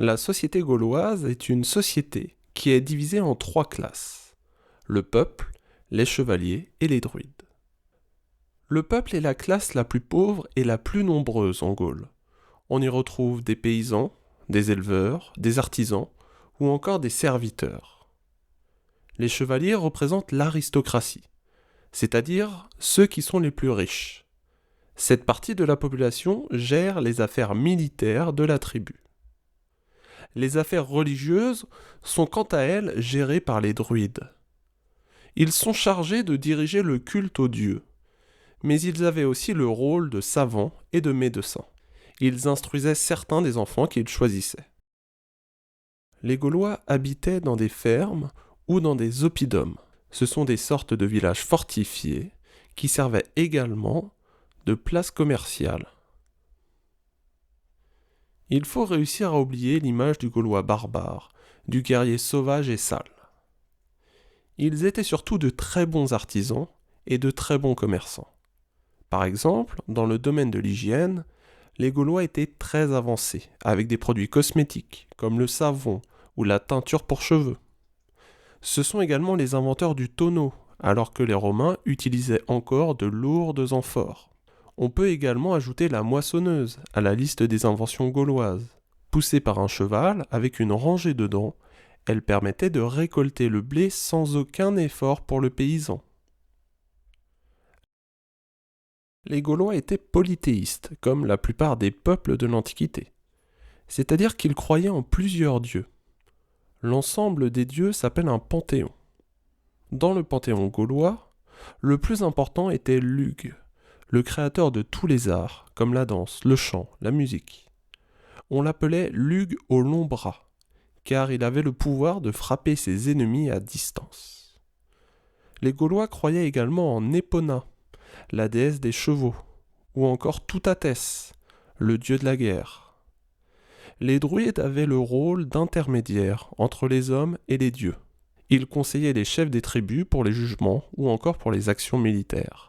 La société gauloise est une société qui est divisée en 3 classes: le peuple, les chevaliers et les druides. Le peuple est la classe la plus pauvre et la plus nombreuse en Gaule. On y retrouve des paysans, des éleveurs, des artisans ou encore des serviteurs. Les chevaliers représentent l'aristocratie, c'est-à-dire ceux qui sont les plus riches. Cette partie de la population gère les affaires militaires de la tribu. Les affaires religieuses sont quant à elles gérées par les druides. Ils sont chargés de diriger le culte aux dieux, mais ils avaient aussi le rôle de savants et de médecins. Ils instruisaient certains des enfants qu'ils choisissaient. Les Gaulois habitaient dans des fermes ou dans des oppidums. Ce sont des sortes de villages fortifiés qui servaient également de places commerciales. Il faut réussir à oublier l'image du Gaulois barbare, du guerrier sauvage et sale. Ils étaient surtout de très bons artisans et de très bons commerçants. Par exemple, dans le domaine de l'hygiène, les Gaulois étaient très avancés, avec des produits cosmétiques, comme le savon ou la teinture pour cheveux. Ce sont également les inventeurs du tonneau, alors que les Romains utilisaient encore de lourdes amphores. On peut également ajouter la moissonneuse à la liste des inventions gauloises. Poussée par un cheval avec une rangée de dents, elle permettait de récolter le blé sans aucun effort pour le paysan. Les Gaulois étaient polythéistes, comme la plupart des peuples de l'Antiquité. C'est-à-dire qu'ils croyaient en plusieurs dieux. L'ensemble des dieux s'appelle un panthéon. Dans le panthéon gaulois, le plus important était Lugh, le créateur de tous les arts, comme la danse, le chant, la musique. On l'appelait Lugh au long bras, car il avait le pouvoir de frapper ses ennemis à distance. Les Gaulois croyaient également en Épona, la déesse des chevaux, ou encore Toutathès, le dieu de la guerre. Les druides avaient le rôle d'intermédiaire entre les hommes et les dieux. Ils conseillaient les chefs des tribus pour les jugements ou encore pour les actions militaires.